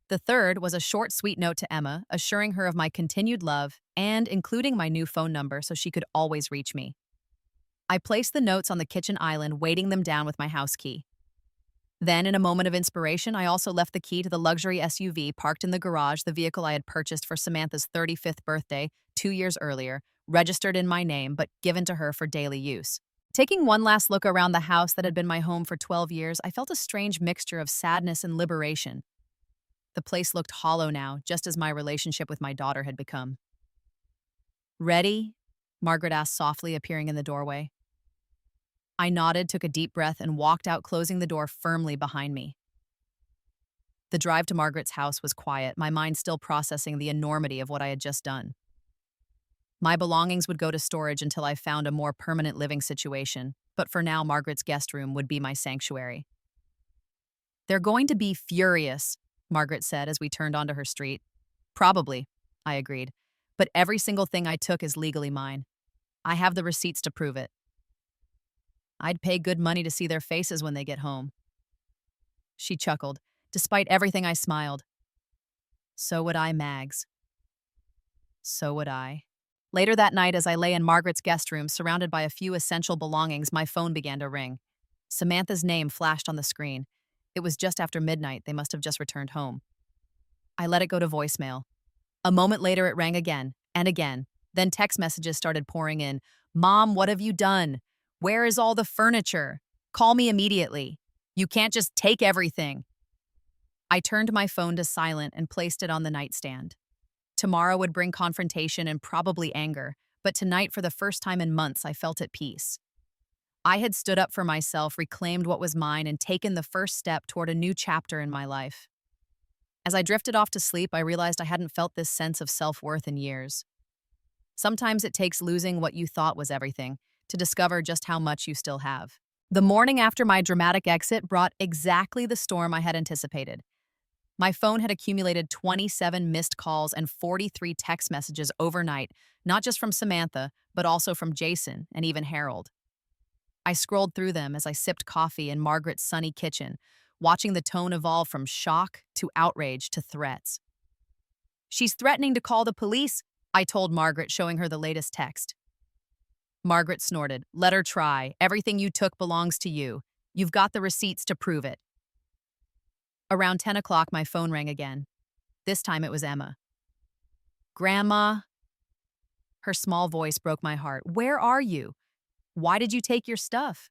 The third was a short, sweet note to Emma, assuring her of my continued love and including my new phone number so she could always reach me. I placed the notes on the kitchen island, weighting them down with my house key. Then, in a moment of inspiration, I also left the key to the luxury SUV parked in the garage, the vehicle I had purchased for Samantha's 35th birthday 2 years earlier, registered in my name but given to her for daily use. Taking one last look around the house that had been my home for 12 years, I felt a strange mixture of sadness and liberation. The place looked hollow now, just as my relationship with my daughter had become. "Ready?" Margaret asked softly, appearing in the doorway. I nodded, took a deep breath, and walked out, closing the door firmly behind me. The drive to Margaret's house was quiet, my mind still processing the enormity of what I had just done. My belongings would go to storage until I found a more permanent living situation, but for now, Margaret's guest room would be my sanctuary. "They're going to be furious," Margaret said as we turned onto her street. "Probably," I agreed, "but every single thing I took is legally mine. I have the receipts to prove it. I'd pay good money to see their faces when they get home." She chuckled. Despite everything, I smiled. "So would I, Mags. So would I." Later that night, as I lay in Margaret's guest room, surrounded by a few essential belongings, my phone began to ring. Samantha's name flashed on the screen. It was just after midnight. They must have just returned home. I let it go to voicemail. A moment later, it rang again and again. Then text messages started pouring in. "Mom, what have you done? Where is all the furniture? Call me immediately. You can't just take everything." I turned my phone to silent and placed it on the nightstand. Tomorrow would bring confrontation and probably anger, but tonight, for the first time in months, I felt at peace. I had stood up for myself, reclaimed what was mine, and taken the first step toward a new chapter in my life. As I drifted off to sleep, I realized I hadn't felt this sense of self-worth in years. Sometimes it takes losing what you thought was everything to discover just how much you still have. The morning after my dramatic exit brought exactly the storm I had anticipated. My phone had accumulated 27 missed calls and 43 text messages overnight, not just from Samantha, but also from Jason and even Harold. I scrolled through them as I sipped coffee in Margaret's sunny kitchen, watching the tone evolve from shock to outrage to threats. "She's threatening to call the police," I told Margaret, showing her the latest text. Margaret snorted. "Let her try. Everything you took belongs to you. You've got the receipts to prove it." Around 10 o'clock, my phone rang again. This time it was Emma. "Grandma?" Her small voice broke my heart. "Where are you? Why did you take your stuff?"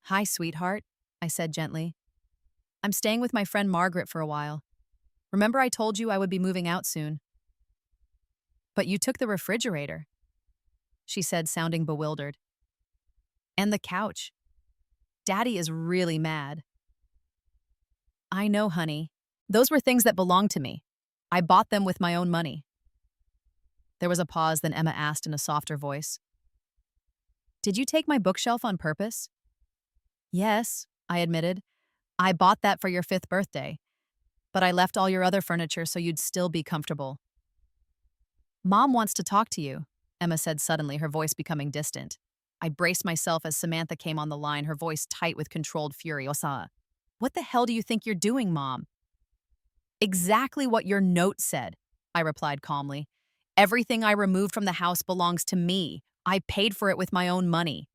Hi, sweetheart, I said gently. I'm staying with my friend Margaret for a while. Remember I told you I would be moving out soon? But you took the refrigerator, she said, sounding bewildered. And the couch. Daddy is really mad. I know, honey. Those were things that belonged to me. I bought them with my own money. There was a pause, then Emma asked in a softer voice, Did you take my bookshelf on purpose? Yes, I admitted. I bought that for your 5th birthday, but I left all your other furniture so you'd still be comfortable. Mom wants to talk to you, Emma said suddenly, her voice becoming distant. I braced myself as Samantha came on the line, her voice tight with controlled fury. Osa, what the hell do you think you're doing, Mom? Exactly what your note said, I replied calmly. Everything I removed from the house belongs to me. I paid for it with my own money.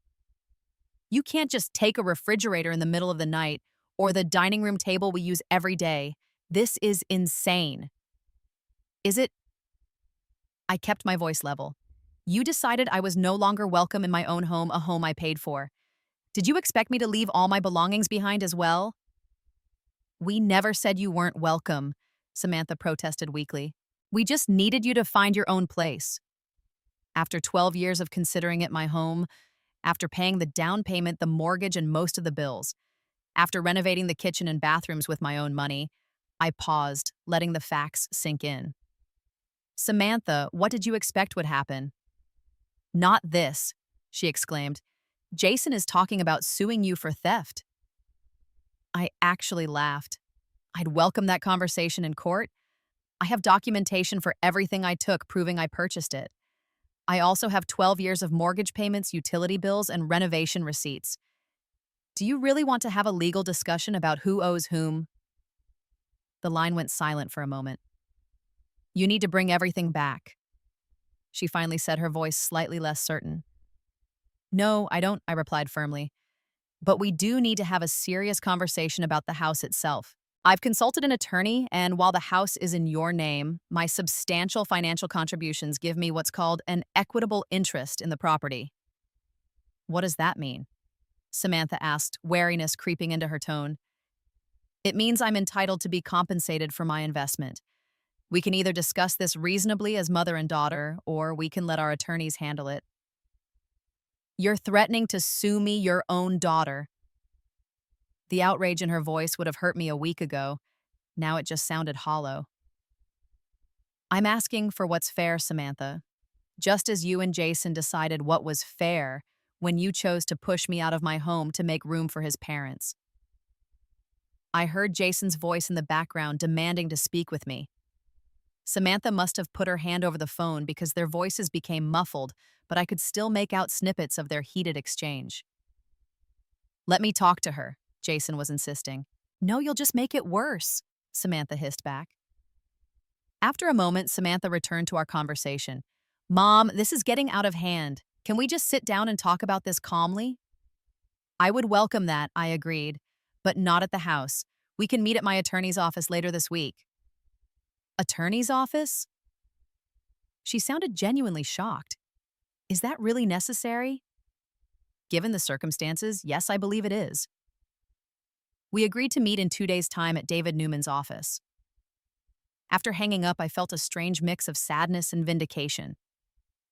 You can't just take a refrigerator in the middle of the night or the dining room table we use every day. This is insane. Is it? I kept my voice level. You decided I was no longer welcome in my own home, a home I paid for. Did you expect me to leave all my belongings behind as well? We never said you weren't welcome, Samantha protested weakly. We just needed you to find your own place. After 12 years of considering it my home, after paying the down payment, the mortgage, and most of the bills, after renovating the kitchen and bathrooms with my own money, I paused, letting the facts sink in. Samantha, what did you expect would happen? Not this, she exclaimed. Jason is talking about suing you for theft. I actually laughed. I'd welcome that conversation in court. I have documentation for everything I took proving I purchased it. I also have 12 years of mortgage payments, utility bills, and renovation receipts. Do you really want to have a legal discussion about who owes whom? The line went silent for a moment. You need to bring everything back, she finally said, her voice slightly less certain. No, I don't, I replied firmly. But we do need to have a serious conversation about the house itself. I've consulted an attorney, and while the house is in your name, my substantial financial contributions give me what's called an equitable interest in the property. What does that mean? Samantha asked, wariness creeping into her tone. It means I'm entitled to be compensated for my investment. We can either discuss this reasonably as mother and daughter, or we can let our attorneys handle it. You're threatening to sue me, your own daughter. The outrage in her voice would have hurt me a week ago. Now it just sounded hollow. I'm asking for what's fair, Samantha. Just as you and Jason decided what was fair when you chose to push me out of my home to make room for his parents. I heard Jason's voice in the background demanding to speak with me. Samantha must have put her hand over the phone because their voices became muffled, but I could still make out snippets of their heated exchange. Let me talk to her, Jason was insisting. No, you'll just make it worse, Samantha hissed back. After a moment, Samantha returned to our conversation. Mom, this is getting out of hand. Can we just sit down and talk about this calmly? I would welcome that, I agreed, but not at the house. We can meet at my attorney's office later this week. Attorney's office? She sounded genuinely shocked. Is that really necessary? Given the circumstances, yes, I believe it is. We agreed to meet in 2 days' time at David Newman's office. After hanging up, I felt a strange mix of sadness and vindication.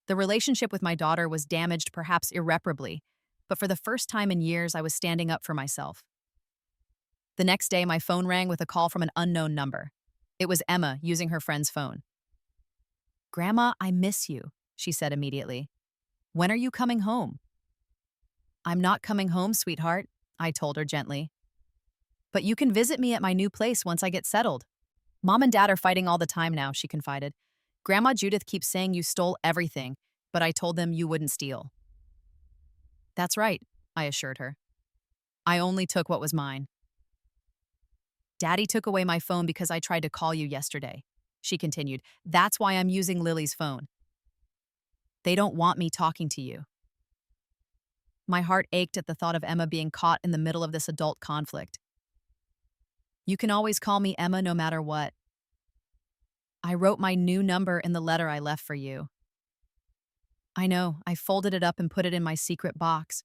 The relationship with my daughter was damaged perhaps irreparably, but for the first time in years, I was standing up for myself. The next day, my phone rang with a call from an unknown number. It was Emma using her friend's phone. Grandma, I miss you, she said immediately. When are you coming home? I'm not coming home, sweetheart, I told her gently. But you can visit me at my new place once I get settled. Mom and Dad are fighting all the time now, she confided. Grandma Judith keeps saying you stole everything, but I told them you wouldn't steal. That's right, I assured her. I only took what was mine. Daddy took away my phone because I tried to call you yesterday, she continued. That's why I'm using Lily's phone. They don't want me talking to you. My heart ached at the thought of Emma being caught in the middle of this adult conflict. You can always call me Emma no matter what. I wrote my new number in the letter I left for you. I know, I folded it up and put it in my secret box.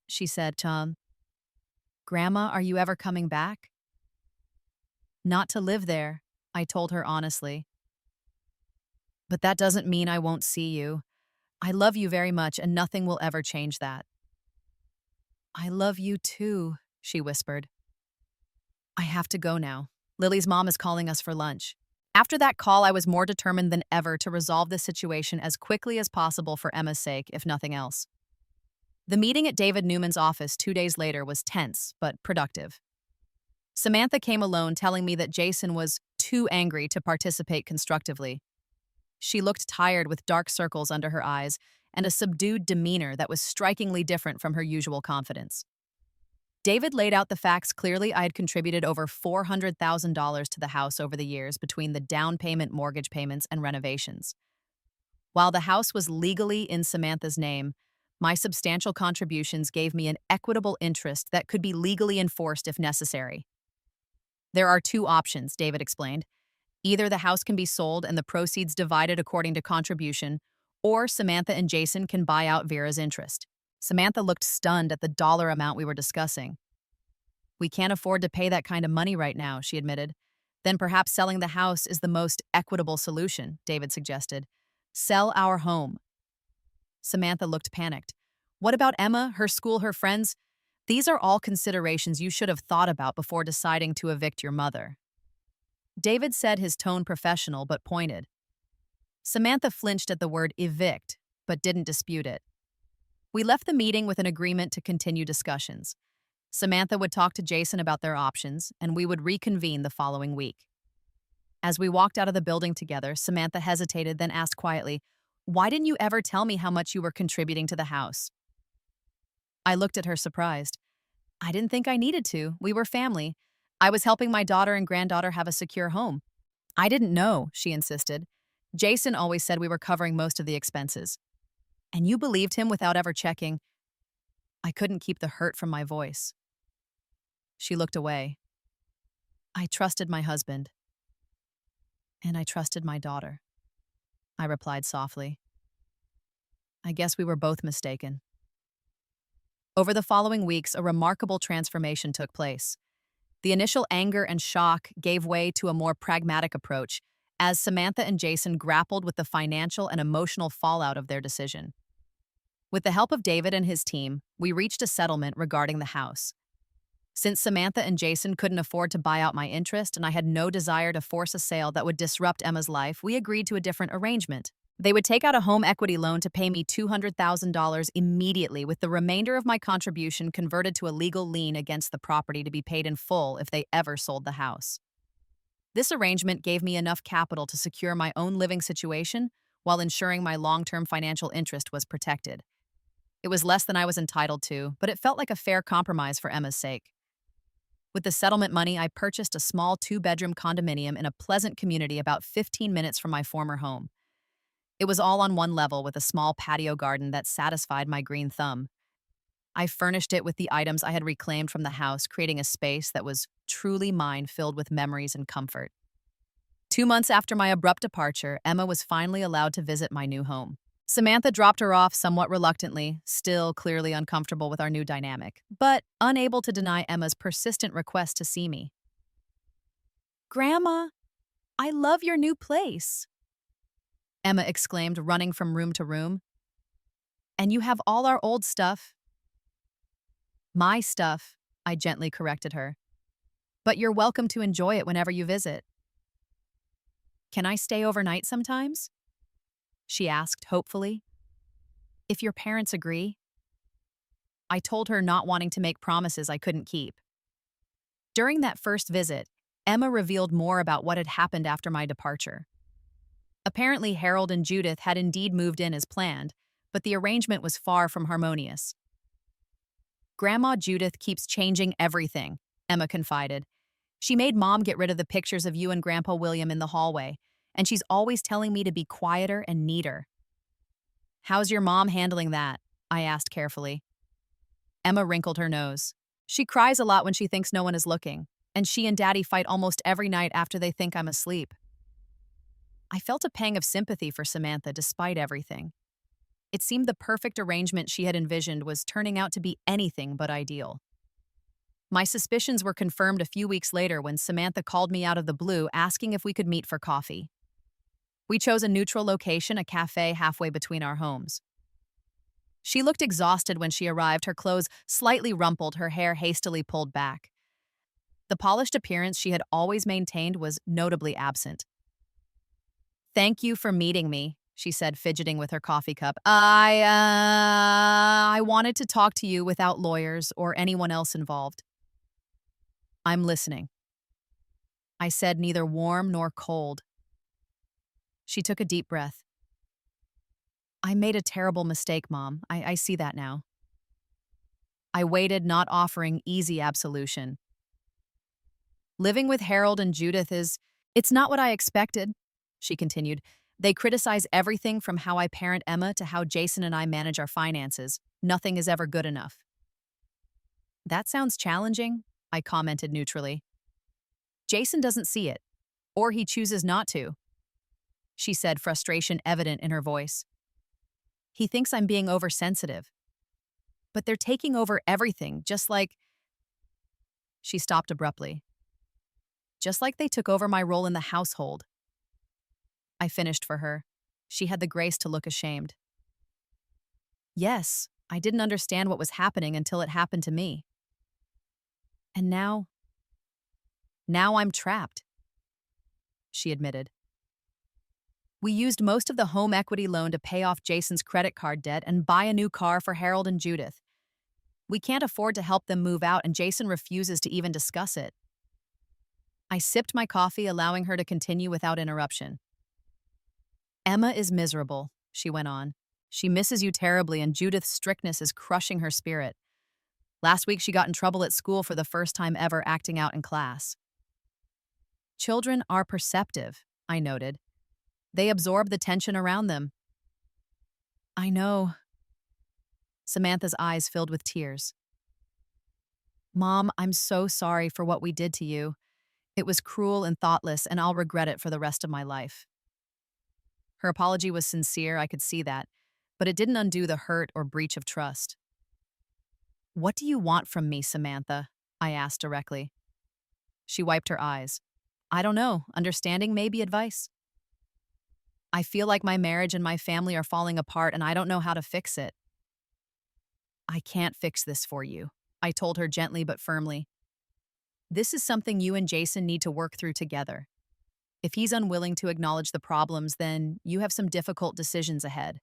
she said, Grandma, are you ever coming back? Not to live there, I told her honestly. But that doesn't mean I won't see you. I love you very much, and nothing will ever change that. I love you too, she whispered. I have to go now. Lily's mom is calling us for lunch. After that call, I was more determined than ever to resolve the situation as quickly as possible for Emma's sake, if nothing else. The meeting at David Newman's office 2 days later was tense, but productive. Samantha came alone, telling me that Jason was too angry to participate constructively. She looked tired with dark circles under her eyes and a subdued demeanor that was strikingly different from her usual confidence. David laid out the facts clearly. I had contributed over $400,000 to the house over the years between the down payment, mortgage payments, and renovations. While the house was legally in Samantha's name, my substantial contributions gave me an equitable interest that could be legally enforced if necessary. There are two options, David explained. Either the house can be sold and the proceeds divided according to contribution, or Samantha and Jason can buy out Vera's interest. Samantha looked stunned at the dollar amount we were discussing. We can't afford to pay that kind of money right now, she admitted. Then perhaps selling the house is the most equitable solution, David suggested. Sell our home. Samantha looked panicked. What about Emma, her school, her friends? These are all considerations you should have thought about before deciding to evict your mother. David said, his tone professional but pointed. Samantha flinched at the word evict, but didn't dispute it. We left the meeting with an agreement to continue discussions. Samantha would talk to Jason about their options, and we would reconvene the following week. As we walked out of the building together, Samantha hesitated, then asked quietly, "Why didn't you ever tell me how much you were contributing to the house?" I looked at her surprised. I didn't think I needed to. We were family. I was helping my daughter and granddaughter have a secure home. I didn't know, she insisted. Jason always said we were covering most of the expenses. And you believed him without ever checking. I couldn't keep the hurt from my voice. She looked away. I trusted my husband. And I trusted my daughter. I replied softly. I guess we were both mistaken. Over the following weeks, a remarkable transformation took place. The initial anger and shock gave way to a more pragmatic approach as Samantha and Jason grappled with the financial and emotional fallout of their decision. With the help of David and his team, we reached a settlement regarding the house. Since Samantha and Jason couldn't afford to buy out my interest and I had no desire to force a sale that would disrupt Emma's life, we agreed to a different arrangement. They would take out a home equity loan to pay me $200,000 immediately, with the remainder of my contribution converted to a legal lien against the property to be paid in full if they ever sold the house. This arrangement gave me enough capital to secure my own living situation while ensuring my long-term financial interest was protected. It was less than I was entitled to, but it felt like a fair compromise for Emma's sake. With the settlement money, I purchased a small 2-bedroom condominium in a pleasant community about 15 minutes from my former home. It was all on one level with a small patio garden that satisfied my green thumb. I furnished it with the items I had reclaimed from the house, creating a space that was truly mine, filled with memories and comfort. 2 months after my abrupt departure, Emma was finally allowed to visit my new home. Samantha dropped her off somewhat reluctantly, still clearly uncomfortable with our new dynamic, but unable to deny Emma's persistent request to see me. "Grandma, I love your new place," Emma exclaimed, running from room to room. "And you have all our old stuff." "My stuff," I gently corrected her. "But you're welcome to enjoy it whenever you visit." "Can I stay overnight sometimes?" she asked hopefully. "If your parents agree." I told her, not wanting to make promises I couldn't keep. During that first visit, Emma revealed more about what had happened after my departure. Apparently, Harold and Judith had indeed moved in as planned, but the arrangement was far from harmonious. "Grandma Judith keeps changing everything," Emma confided. "She made Mom get rid of the pictures of you and Grandpa William in the hallway, and she's always telling me to be quieter and neater." "How's your mom handling that?" I asked carefully. Emma wrinkled her nose. "She cries a lot when she thinks no one is looking, and she and Daddy fight almost every night after they think I'm asleep." I felt a pang of sympathy for Samantha despite everything. It seemed the perfect arrangement she had envisioned was turning out to be anything but ideal. My suspicions were confirmed a few weeks later when Samantha called me out of the blue asking if we could meet for coffee. We chose a neutral location, a cafe halfway between our homes. She looked exhausted when she arrived, her clothes slightly rumpled, her hair hastily pulled back. The polished appearance she had always maintained was notably absent. "Thank you for meeting me," she said, fidgeting with her coffee cup. I wanted to talk to you without lawyers or anyone else involved." "I'm listening," I said, neither warm nor cold. She took a deep breath. "I made a terrible mistake, Mom. I see that now." I waited, not offering easy absolution. "Living with Harold and Judith it's not what I expected," she continued. "They criticize everything from how I parent Emma to how Jason and I manage our finances. Nothing is ever good enough." "That sounds challenging," I commented neutrally. "Jason doesn't see it, or he chooses not to," she said, frustration evident in her voice. "He thinks I'm being oversensitive. But they're taking over everything, just like—" She stopped abruptly. "Just like they took over my role in the household." I finished for her. She had the grace to look ashamed. "Yes, I didn't understand what was happening until it happened to me. And now I'm trapped," she admitted. "We used most of the home equity loan to pay off Jason's credit card debt and buy a new car for Harold and Judith. We can't afford to help them move out, and Jason refuses to even discuss it." I sipped my coffee, allowing her to continue without interruption. "Emma is miserable," she went on. "She misses you terribly, and Judith's strictness is crushing her spirit. Last week she got in trouble at school for the first time ever acting out in class." "Children are perceptive," I noted. "They absorb the tension around them." "I know." Samantha's eyes filled with tears. "Mom, I'm so sorry for what we did to you. It was cruel and thoughtless, and I'll regret it for the rest of my life." Her apology was sincere, I could see that, but it didn't undo the hurt or breach of trust. "What do you want from me, Samantha?" I asked directly. She wiped her eyes. "I don't know. Understanding, maybe advice." "I feel like my marriage and my family are falling apart, and I don't know how to fix it." "I can't fix this for you," I told her gently but firmly. "This is something you and Jason need to work through together. If he's unwilling to acknowledge the problems, then you have some difficult decisions ahead."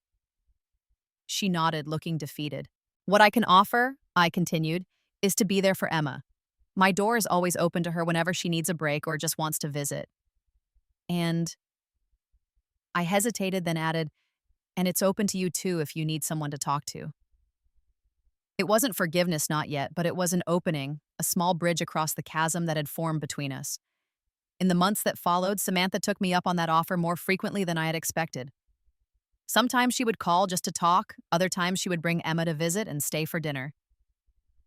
She nodded, looking defeated. "What I can offer," I continued, "is to be there for Emma. My door is always open to her whenever she needs a break or just wants to visit. And—" I hesitated, then added, "and it's open to you too if you need someone to talk to." It wasn't forgiveness, not yet, but it was an opening, a small bridge across the chasm that had formed between us. In the months that followed, Samantha took me up on that offer more frequently than I had expected. Sometimes she would call just to talk, other times she would bring Emma to visit and stay for dinner.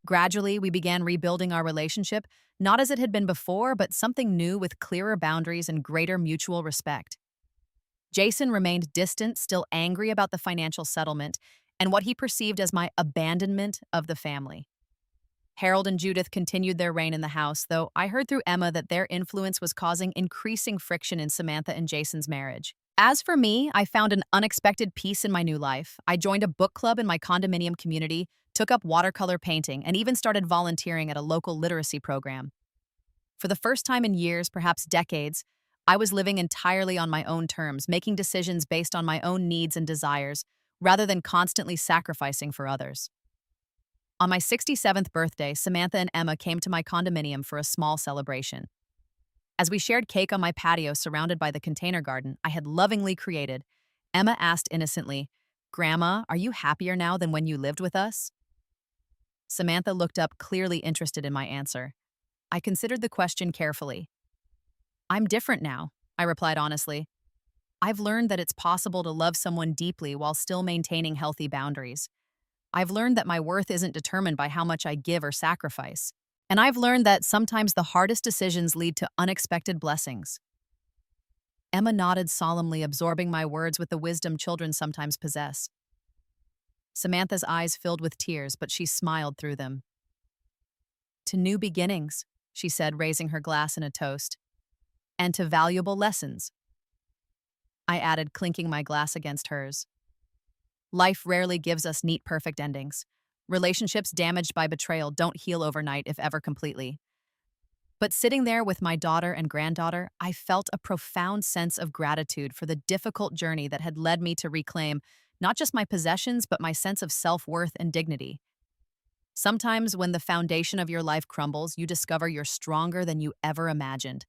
Gradually, we began rebuilding our relationship, not as it had been before, but something new with clearer boundaries and greater mutual respect. Jason remained distant, still angry about the financial settlement and what he perceived as my abandonment of the family. Harold and Judith continued their reign in the house, though I heard through Emma that their influence was causing increasing friction in Samantha and Jason's marriage. As for me, I found an unexpected peace in my new life. I joined a book club in my condominium community, took up watercolor painting, and even started volunteering at a local literacy program. For the first time in years, perhaps decades, I was living entirely on my own terms, making decisions based on my own needs and desires, rather than constantly sacrificing for others. On my 67th birthday, Samantha and Emma came to my condominium for a small celebration. As we shared cake on my patio surrounded by the container garden I had lovingly created, Emma asked innocently, "Grandma, are you happier now than when you lived with us?" Samantha looked up, clearly interested in my answer. I considered the question carefully. "I'm different now," I replied honestly. "I've learned that it's possible to love someone deeply while still maintaining healthy boundaries. I've learned that my worth isn't determined by how much I give or sacrifice. And I've learned that sometimes the hardest decisions lead to unexpected blessings." Emma nodded solemnly, absorbing my words with the wisdom children sometimes possess. Samantha's eyes filled with tears, but she smiled through them. To new beginnings, she said, raising her glass in a toast, and to valuable lessons, I added, clinking my glass against hers. Life rarely gives us neat, perfect endings. Relationships damaged by betrayal don't heal overnight, if ever completely. But sitting there with my daughter and granddaughter, I felt a profound sense of gratitude for the difficult journey that had led me to reclaim not just my possessions, but my sense of self-worth and dignity. Sometimes, when the foundation of your life crumbles, you discover you're stronger than you ever imagined.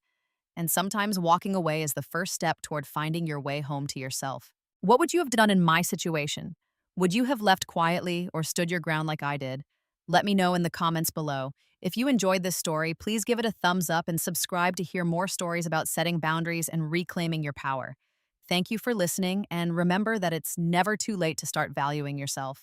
And sometimes walking away is the first step toward finding your way home to yourself. What would you have done in my situation? Would you have left quietly or stood your ground like I did? Let me know in the comments below. If you enjoyed this story, please give it a thumbs up and subscribe to hear more stories about setting boundaries and reclaiming your power. Thank you for listening, and remember that it's never too late to start valuing yourself.